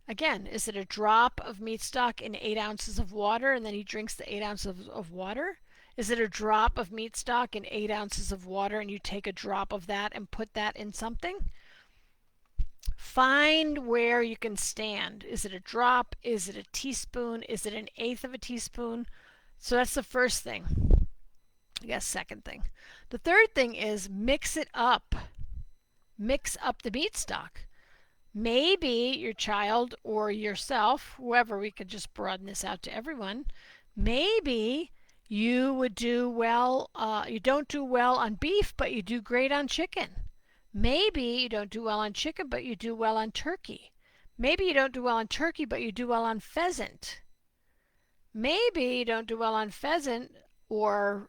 a drop of meat stock in 8 ounces of water and then he drinks the 8 ounces of water? Is it a drop of meat stock in 8 ounces of water and you take a drop of that and put that in something? Find where you can stand. Is it a drop? Is it a teaspoon? Is it an eighth of a teaspoon? So that's the first thing. I guess second thing. The third thing is mix it up. Mix up the meat stock. Maybe your child or yourself, whoever, we could just broaden this out to everyone. Maybe you would do well, you don't do well on beef, but you do great on chicken. Maybe you don't do well on chicken, but you do well on turkey. Maybe you don't do well on turkey, but you do well on pheasant. Maybe you don't do well on pheasant or,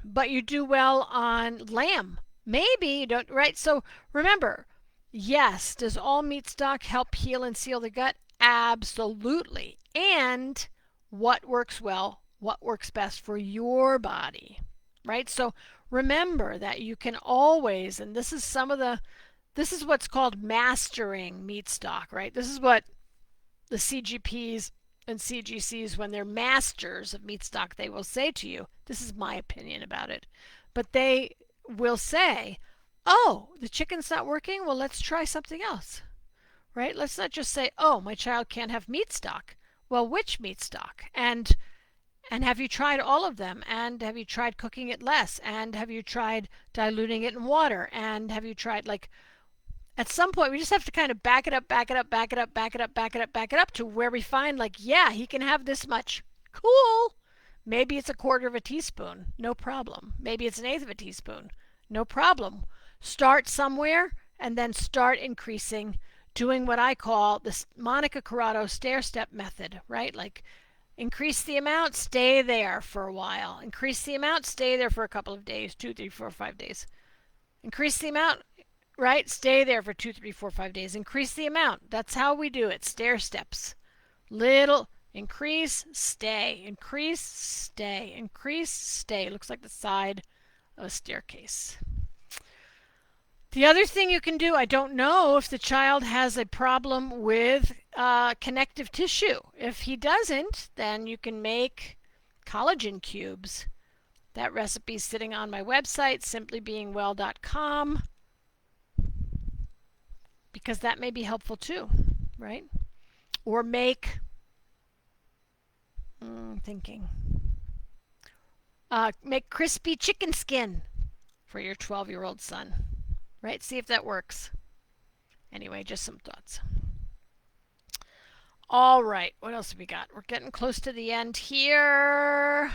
but you do well on lamb. Maybe you don't, right? So remember, yes, does all meat stock help heal and seal the gut? Absolutely. And what works well, what works best for your body, right? So remember that you can always, and this is what's called mastering meat stock, right? This is what the CGPs and CGCs, when they're masters of meat stock, they will say to you, this is my opinion about it, but they will say, oh, the chicken's not working, well, let's try something else, right? Let's not just say, oh, my child can't have meat stock. Well, which meat stock? And have you tried all of them? And have you tried cooking it less? And have you tried diluting it in water? And have you tried, like, at some point we just have to kind of back it up to where we find, like, yeah, he can have this much. Cool. Maybe it's a quarter of a teaspoon, no problem. Maybe it's an eighth of a teaspoon, no problem. Start somewhere and then start increasing, doing what I call the Monica Corrado stair-step method, right? Like, increase the amount, stay there for a while. Increase the amount, stay there for a couple of days, 2, 3, 4, 5 days. Increase the amount, right? Stay there for 2, 3, 4, 5 days. Increase the amount. That's how we do it. Stair steps. Little, increase, stay. Increase, stay. Increase, stay. Looks like the side of a staircase. The other thing you can do, I don't know if the child has a problem with connective tissue. If he doesn't, then you can make collagen cubes. That recipe is sitting on my website, simplybeingwell.com, because that may be helpful too, right? Or make, make crispy chicken skin for your 12-year-old son, right? See if that works. Anyway, just some thoughts. All right, what else have we got? We're getting close to the end here.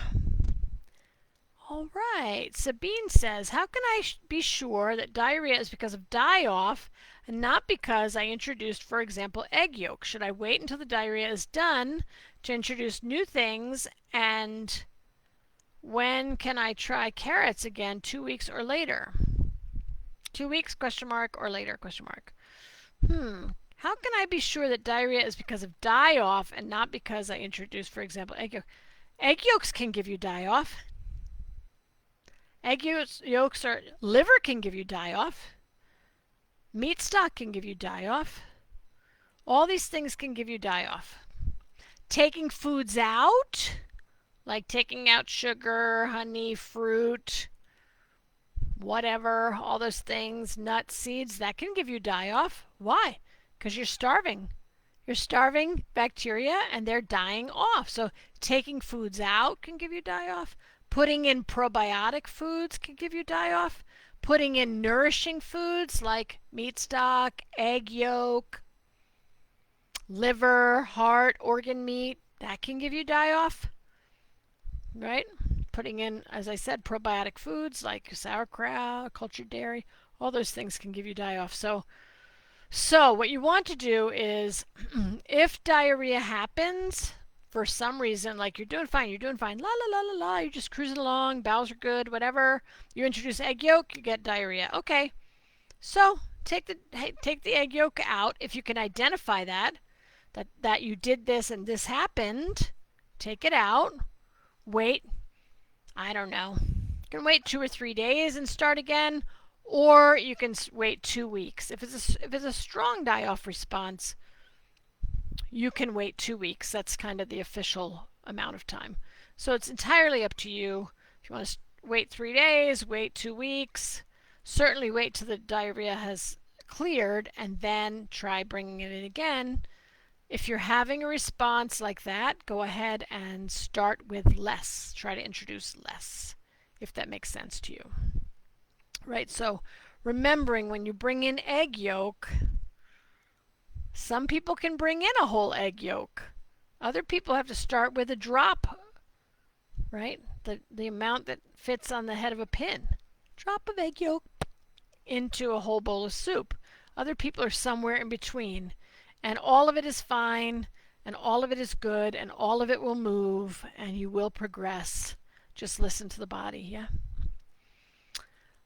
All right, Sabine says, how can I be sure that diarrhea is because of die-off and not because I introduced, for example, egg yolk? Should I wait until the diarrhea is done to introduce new things? And when can I try carrots again, 2 weeks or later? 2 weeks, question mark, or later, question mark. How can I be sure that diarrhea is because of die-off and not because I introduced, for example, egg yolk? Egg yolks can give you die-off. Egg yolks or liver can give you die-off. Meat stock can give you die-off. All these things can give you die-off. Taking foods out, like taking out sugar, honey, fruit, whatever, all those things, nuts, seeds, that can give you die-off. Why? Because you're starving. You're starving bacteria and they're dying off. So taking foods out can give you die-off. Putting in probiotic foods can give you die-off. Putting in nourishing foods like meat stock, egg yolk, liver, heart, organ meat, that can give you die-off, right? Putting in, as I said, probiotic foods like sauerkraut, cultured dairy, all those things can give you die-off. So what you want to do is, if diarrhea happens, for some reason, like you're doing fine, la la la la la, you're just cruising along, bowels are good, whatever. You introduce egg yolk, you get diarrhea. Okay, so take the egg yolk out if you can identify that you did this and this happened. Take it out. Wait, I don't know. You can wait 2 or 3 days and start again, or you can wait 2 weeks. If it's a strong die-off response, you can wait 2 weeks. That's kind of the official amount of time. So it's entirely up to you. If you want to wait 3 days, wait 2 weeks. Certainly wait till the diarrhea has cleared and then try bringing it in again. If you're having a response like that, go ahead and start with less. Try to introduce less, if that makes sense to you. Right, so Remembering when you bring in egg yolk, some people can bring in a whole egg yolk. Other people have to start with a drop, right? The amount that fits on the head of a pin. Drop of egg yolk into a whole bowl of soup. Other people are somewhere in between. And all of it is fine, and all of it is good, and all of it will move, and you will progress. Just listen to the body, yeah?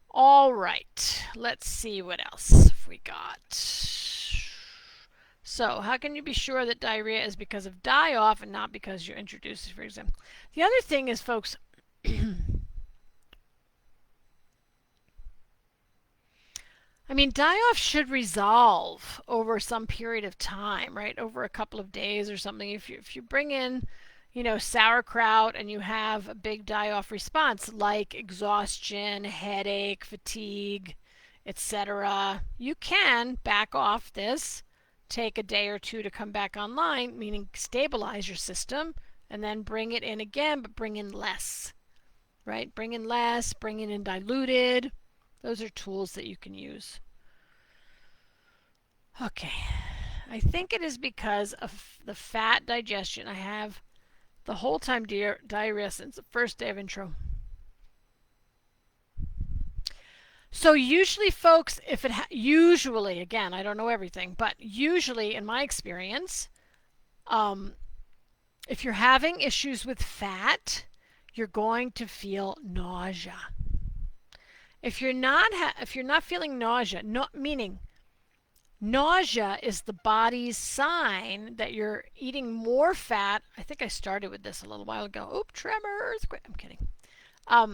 All right, let's see what else we got. So, how can you be sure that diarrhea is because of die-off and not because you introduced it, for example? The other thing is, folks, I mean, die-off should resolve over some period of time, right? Over a couple of days or something. If you bring in, sauerkraut and you have a big die-off response like exhaustion, headache, fatigue, etc., you can back off this, take a day or two to come back online, meaning stabilize your system, and then bring it in again, but bring in less, right? Bring in less, bring it in diluted. Those are tools that you can use. Okay, I think it is because of the fat digestion. I have the whole time diarrhea since the first day of intro. So usually, folks, usually, again, I don't know everything, but usually in my experience, if you're having issues with fat, you're going to feel nausea. If you're not feeling nausea, meaning nausea is the body's sign that you're eating more fat. I think I started with this a little while ago. Oop, tremors. I'm kidding. I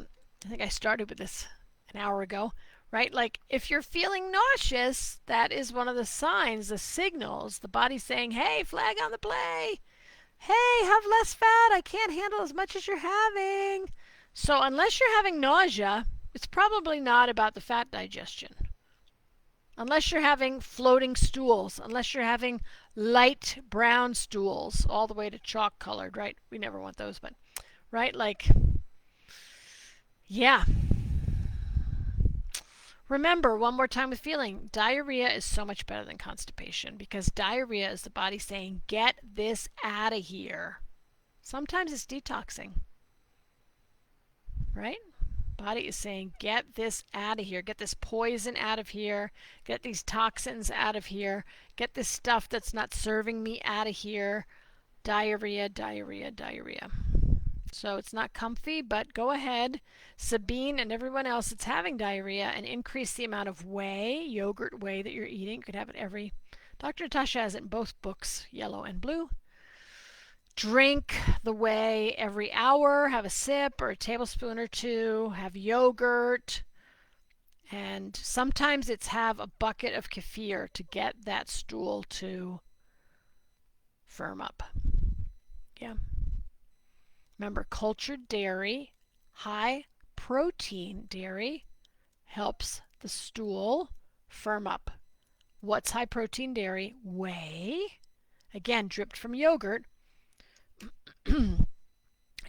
think I started with this an hour ago, right? Like if you're feeling nauseous, that is one of the signs, the signals, the body's saying, hey, flag on the play. Hey, have less fat. I can't handle as much as you're having. So unless you're having nausea, it's probably not about the fat digestion. Unless you're having floating stools, unless you're having light brown stools all the way to chalk colored, right? We never want those, but, right? Like, yeah. Remember, one more time with feeling, diarrhea is so much better than constipation because diarrhea is the body saying, get this out of here. Sometimes it's detoxing, right? Body is saying, get this out of here. Get this poison out of here. Get these toxins out of here. Get this stuff that's not serving me out of here. Diarrhea, diarrhea, diarrhea. So it's not comfy, but go ahead, Sabine and everyone else that's having diarrhea, and increase the amount of whey, yogurt whey that you're eating. You could have it Dr. Natasha has it in both books, yellow and blue. Drink the whey every hour, have a sip or a tablespoon or two, have yogurt, and sometimes it's have a bucket of kefir to get that stool to firm up. Yeah. Remember, cultured dairy, high protein dairy helps the stool firm up. What's high protein dairy? Whey, again, dripped from yogurt.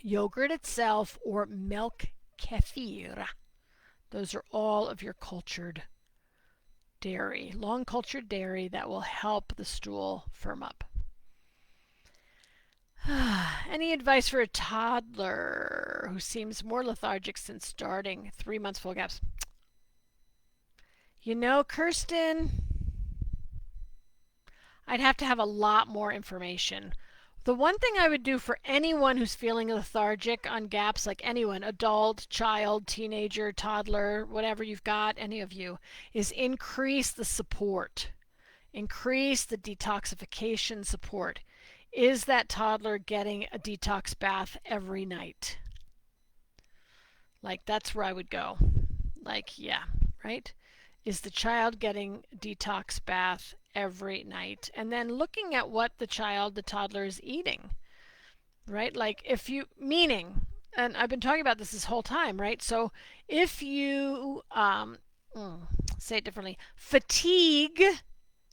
Yogurt itself or milk kefir. Those are all of your cultured dairy, long cultured dairy that will help the stool firm up. Any advice for a toddler who seems more lethargic since starting 3 months full GAPS? Kirsten, I'd have to have a lot more information. The one thing I would do for anyone who's feeling lethargic on GAPS, like anyone, adult, child, teenager, toddler, whatever you've got, any of you, is increase the support. Increase the detoxification support. Is that toddler getting a detox bath every night? Like, that's where I would go. Like, yeah, right? Is the child getting a detox bath every night? And then looking at what the toddler is eating, right? Like, meaning, and I've been talking about this whole time, right? So if you, say it differently, fatigue.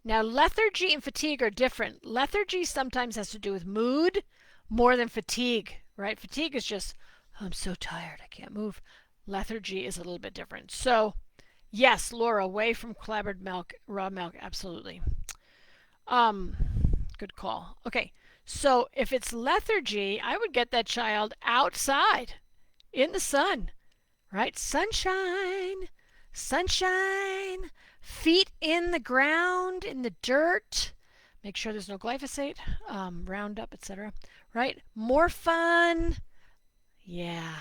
Now, lethargy and fatigue are different. Lethargy sometimes has to do with mood more than fatigue, right? Fatigue is just, I'm so tired, I can't move. Lethargy is a little bit different. So Yes, Laura, away from clabbered milk, raw milk, absolutely. Um, Good call. Okay, so if it's lethargy, I would get that child outside in the sun, right? Sunshine, sunshine, feet in the ground, in the dirt. Make sure there's no glyphosate, Roundup, etc. Right? More fun. Yeah,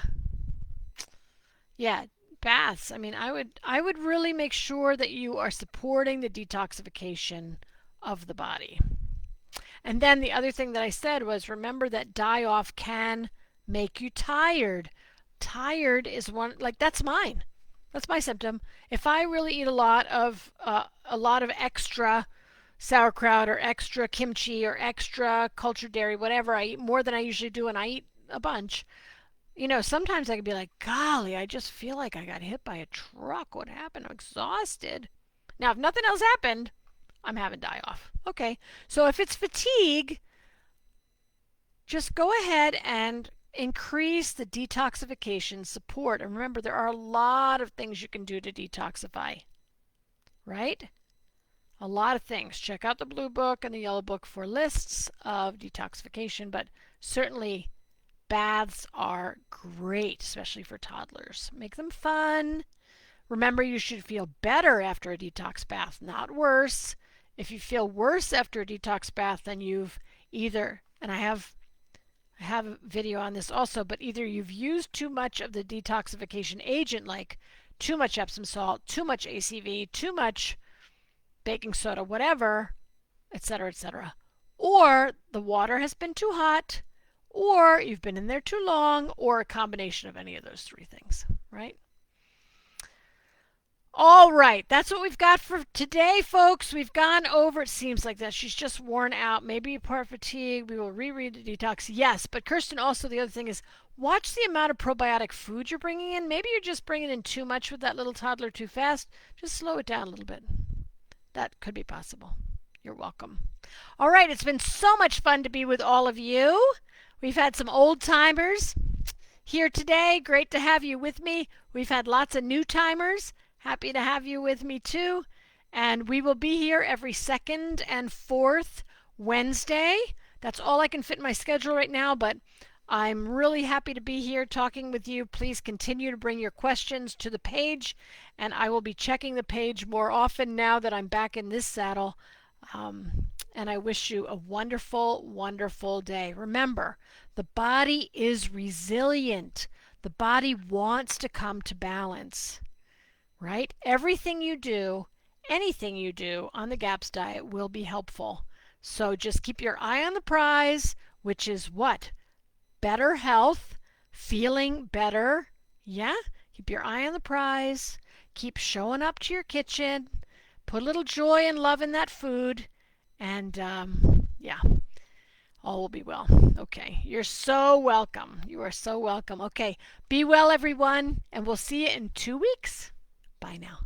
yeah. Baths. I mean, I would really make sure that you are supporting the detoxification of the body. And then the other thing that I said was remember that die off can make you tired. Tired is one like that's mine. That's my symptom. If I really eat a lot of extra sauerkraut or extra kimchi or extra cultured dairy, whatever, I eat more than I usually do, and I eat a bunch. Sometimes I can be like, golly, I just feel like I got hit by a truck. What happened? I'm exhausted. Now, if nothing else happened, I'm having die off. Okay, so if it's fatigue, just go ahead and increase the detoxification support. And remember, there are a lot of things you can do to detoxify, right? A lot of things. Check out the blue book and the yellow book for lists of detoxification, but certainly baths are great, especially for toddlers. Make them fun. Remember, you should feel better after a detox bath, not worse. If you feel worse after a detox bath, then you've either, and I have a video on this also, but either you've used too much of the detoxification agent, like too much Epsom salt, too much ACV, too much baking soda, whatever, etc., etc., or the water has been too hot, or you've been in there too long, or a combination of any of those three things, right? All right, that's what we've got for today, folks. We've gone over, it seems like that she's just worn out, maybe part fatigue. We will reread the detox. Yes, but Kirsten, also the other thing is watch the amount of probiotic food you're bringing in. Maybe you're just bringing in too much with that little toddler too fast. Just slow it down a little bit. That could be possible. You're welcome. All right, it's been so much fun to be with all of you. We've had some old timers here today. Great to have you with me. We've had lots of new timers. Happy to have you with me too. And we will be here every second and fourth Wednesday. That's all I can fit in my schedule right now, but I'm really happy to be here talking with you. Please continue to bring your questions to the page, and I will be checking the page more often now that I'm back in this saddle. And I wish you a wonderful, wonderful day. Remember, the body is resilient. The body wants to come to balance, right? Everything you do, anything you do on the GAPS diet will be helpful. So just keep your eye on the prize, which is what? Better health, feeling better. Yeah? Keep your eye on the prize. Keep showing up to your kitchen. Put a little joy and love in that food. And yeah, all will be well. Okay. You're so welcome. You are so welcome. Okay. Be well, everyone. And we'll see you in 2 weeks. Bye now.